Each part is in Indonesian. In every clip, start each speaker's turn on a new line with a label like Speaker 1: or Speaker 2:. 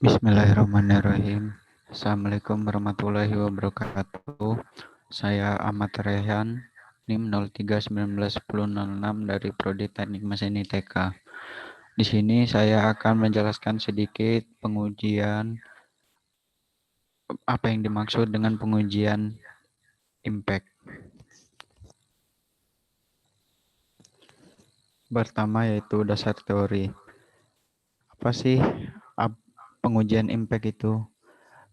Speaker 1: Bismillahirrahmanirrahim. Assalamualaikum warahmatullahi wabarakatuh. Saya Ahmad Rehan, NIM 03191006 dari Prodi Teknik Mesin ITK. Di sini saya akan menjelaskan sedikit pengujian apa yang dimaksud dengan pengujian impact. Pertama yaitu dasar teori. Apa sih pengujian impact itu?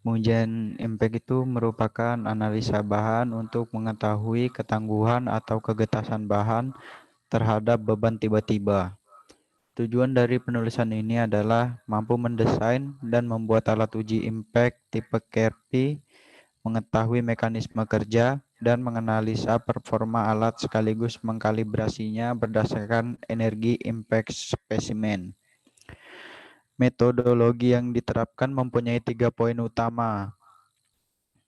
Speaker 1: Pengujian impact itu merupakan analisa bahan untuk mengetahui ketangguhan atau kegetasan bahan terhadap beban tiba-tiba. Tujuan dari penulisan ini adalah mampu mendesain dan membuat alat uji impact tipe Kirby, mengetahui mekanisme kerja, dan menganalisa performa alat sekaligus mengkalibrasinya berdasarkan energi impact spesimen. Metodologi yang diterapkan mempunyai 3 poin utama,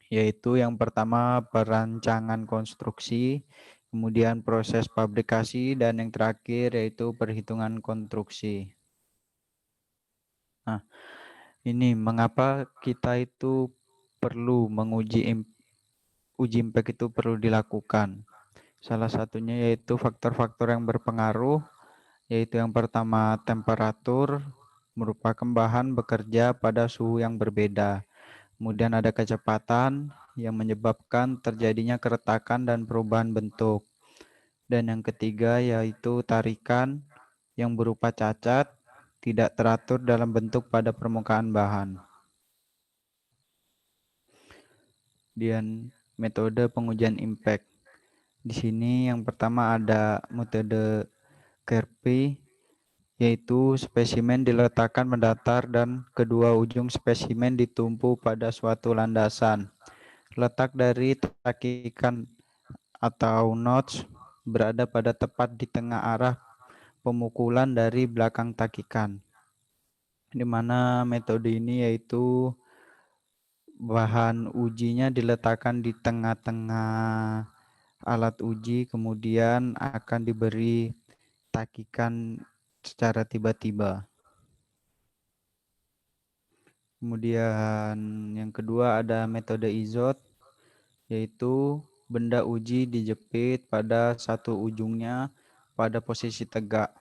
Speaker 1: yaitu yang pertama perancangan konstruksi, kemudian proses fabrikasi, dan yang terakhir yaitu perhitungan konstruksi. Nah, ini mengapa kita itu perlu menguji uji impact itu perlu dilakukan. Salah satunya yaitu faktor-faktor yang berpengaruh, yaitu yang pertama temperatur, merupakan bahan bekerja pada suhu yang berbeda. Kemudian ada kecepatan yang menyebabkan terjadinya keretakan dan perubahan bentuk. Dan yang ketiga yaitu tarikan yang berupa cacat, tidak teratur dalam bentuk pada permukaan bahan. Dan metode pengujian impact. Di sini yang pertama ada metode Kirby, yaitu spesimen diletakkan mendatar dan kedua ujung spesimen ditumpu pada suatu landasan. Letak dari takikan atau notch berada pada tepat di tengah arah pemukulan dari belakang takikan, di mana metode ini yaitu bahan ujinya diletakkan di tengah-tengah alat uji, kemudian akan diberi takikan secara tiba-tiba. Kemudian yang kedua ada metode izot, yaitu benda uji dijepit pada satu ujungnya pada posisi tegak.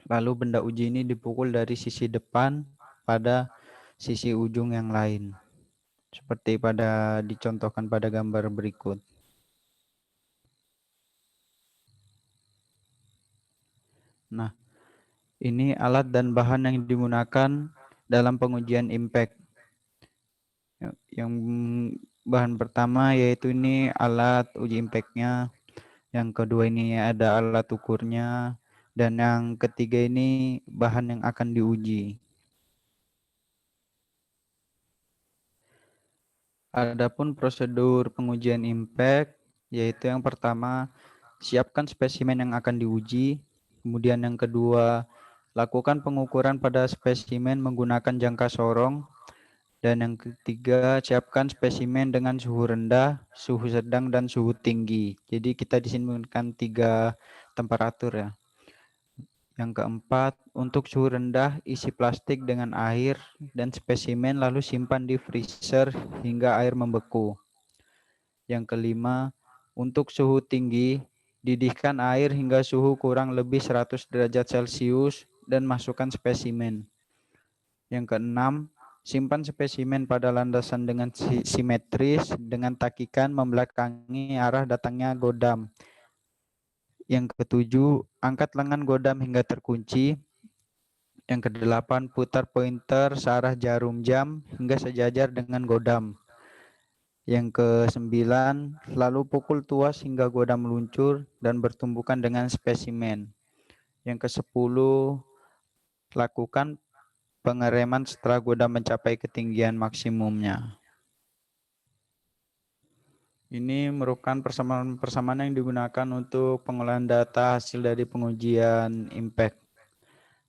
Speaker 1: Lalu benda uji ini dipukul dari sisi depan pada sisi ujung yang lain, seperti pada dicontohkan pada gambar berikut. Nah, ini alat dan bahan yang digunakan dalam pengujian impact. Yang bahan pertama yaitu ini alat uji impact-nya. Yang kedua ini ada alat ukurnya. Dan yang ketiga ini bahan yang akan diuji. Adapun prosedur pengujian impact, yaitu yang pertama, siapkan spesimen yang akan diuji. Kemudian yang kedua, lakukan pengukuran pada spesimen menggunakan jangka sorong. Dan yang ketiga, siapkan spesimen dengan suhu rendah, suhu sedang, dan suhu tinggi. Jadi kita di sini menggunakan 3 temperatur ya. Yang keempat, untuk suhu rendah, isi plastik dengan air dan spesimen lalu simpan di freezer hingga air membeku. Yang kelima, untuk suhu tinggi, didihkan air hingga suhu kurang lebih 100 derajat Celcius dan masukkan spesimen. Yang keenam, simpan spesimen pada landasan dengan simetris dengan takikan membelakangi arah datangnya godam. Yang ketujuh, angkat lengan godam hingga terkunci. Yang kedelapan, putar pointer searah jarum jam hingga sejajar dengan godam. Yang kesembilan, lalu pukul tuas hingga godam meluncur dan bertumbukan dengan spesimen. Yang kesepuluh, lakukan pengereman setelah godam mencapai ketinggian maksimumnya. Ini merupakan persamaan yang digunakan untuk pengolahan data hasil dari pengujian impact.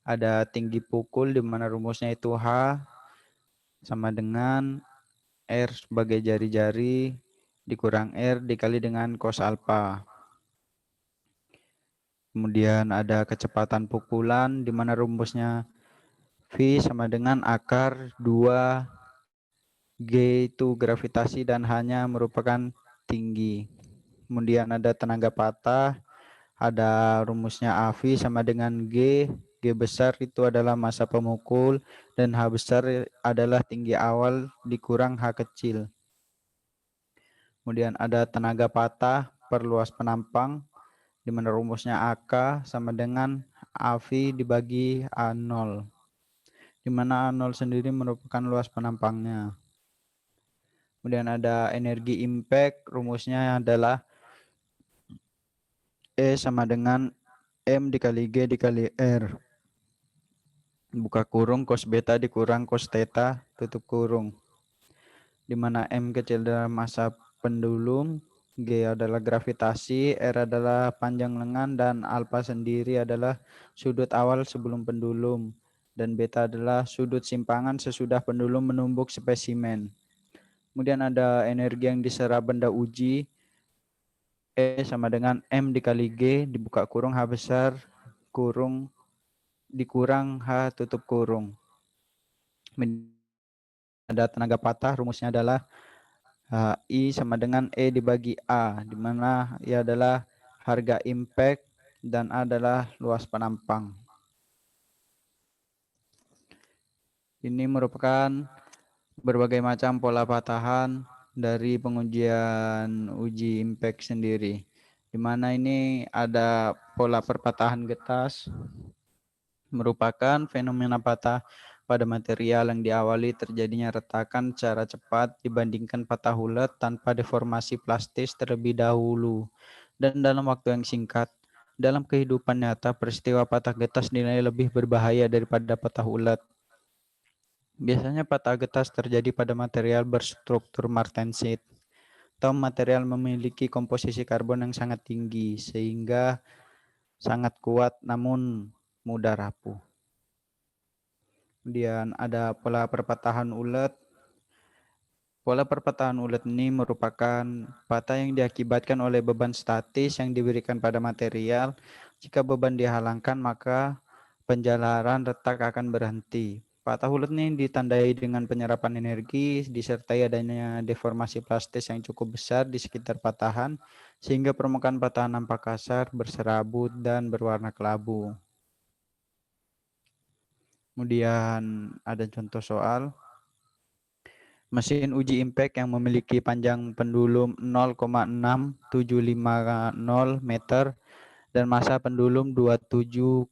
Speaker 1: Ada tinggi pukul di mana rumusnya itu H sama dengan R sebagai jari-jari dikurang R dikali dengan cos alpha. Kemudian ada kecepatan pukulan di mana rumusnya V sama dengan akar 2 G itu gravitasi dan hanya merupakan tinggi. Kemudian ada tenaga patah, ada rumusnya AV sama dengan G. G besar itu adalah massa pemukul dan H besar adalah tinggi awal dikurang H kecil. Kemudian ada tenaga patah per luas penampang, di mana rumusnya AK sama dengan AV dibagi A0, di mana A0 sendiri merupakan luas penampangnya. Kemudian ada energi impact, rumusnya adalah E sama dengan M dikali G dikali R. Buka kurung cos beta dikurang cos theta tutup kurung. Di mana M kecil adalah massa pendulum, G adalah gravitasi, R adalah panjang lengan, dan alpha sendiri adalah sudut awal sebelum pendulum, dan beta adalah sudut simpangan sesudah pendulum menumbuk spesimen. Kemudian ada energi yang diserap benda uji, E sama dengan M dikali G dibuka kurung H besar kurung dikurang H tutup kurung. Ada tenaga patah, rumusnya adalah I sama dengan E dibagi A, di mana I adalah harga impact dan A adalah luas penampang. Ini merupakan berbagai macam pola patahan dari pengujian uji impact sendiri, di mana ini ada pola perpatahan getas, merupakan fenomena patah pada material yang diawali terjadinya retakan secara cepat dibandingkan patah ulet tanpa deformasi plastis terlebih dahulu dan dalam waktu yang singkat. Dalam kehidupan nyata, peristiwa patah getas dinilai lebih berbahaya daripada patah ulet. Biasanya patah getas terjadi pada material berstruktur martensit atau material memiliki komposisi karbon yang sangat tinggi sehingga sangat kuat namun mudah rapuh. Kemudian ada pola perpatahan ulet. Pola perpatahan ulet ini merupakan patah yang diakibatkan oleh beban statis yang diberikan pada material. Jika beban dihalangkan, maka penjalaran retak akan berhenti. Patah ulet ini ditandai dengan penyerapan energi, disertai adanya deformasi plastis yang cukup besar di sekitar patahan, sehingga permukaan patahan nampak kasar, berserabut, dan berwarna kelabu. Kemudian ada contoh soal. Mesin uji impact yang memiliki panjang pendulum 0,6750 meter dan massa pendulum 27,27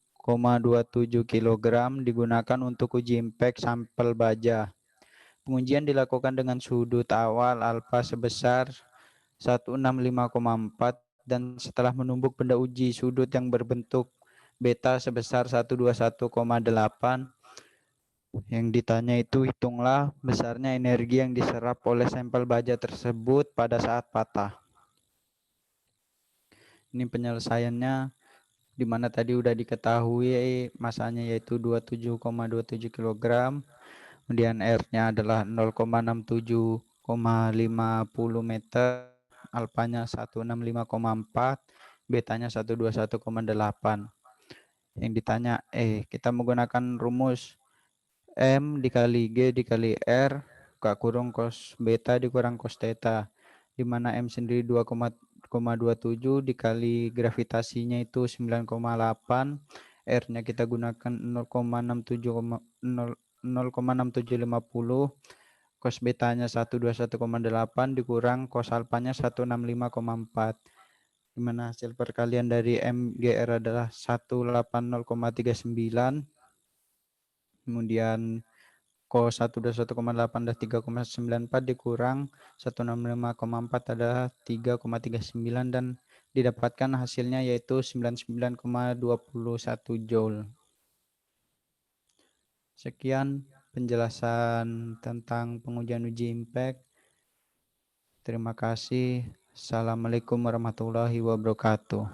Speaker 1: kg digunakan untuk uji impact sampel baja. Pengujian dilakukan dengan sudut awal alfa sebesar 165,4 dan setelah menumbuk benda uji sudut yang berbentuk beta sebesar 121,8. Yang ditanya itu hitunglah besarnya energi yang diserap oleh sampel baja tersebut pada saat patah. Ini penyelesaiannya di mana tadi udah diketahui masanya yaitu 27,27 kg. Kemudian R-nya adalah 0,67,50 meter, alfanya 165,4, betanya 121,8. Yang ditanya kita menggunakan rumus M dikali G dikali R buka kurung cos beta dikurang cos theta, di mana M sendiri 2,27 dikali gravitasinya itu 9,8, R-nya kita gunakan 0,6750, cos betanya 121,8 dikurang cos alfanya 165,4, di mana hasil perkalian dari MGR adalah 180,39. Kemudian cos 121,8 adalah 3,94 dikurang 165,4 adalah 3,39 dan didapatkan hasilnya yaitu 99,21 Joule. Sekian penjelasan tentang pengujian uji impact. Terima kasih. Assalamualaikum warahmatullahi wabarakatuh.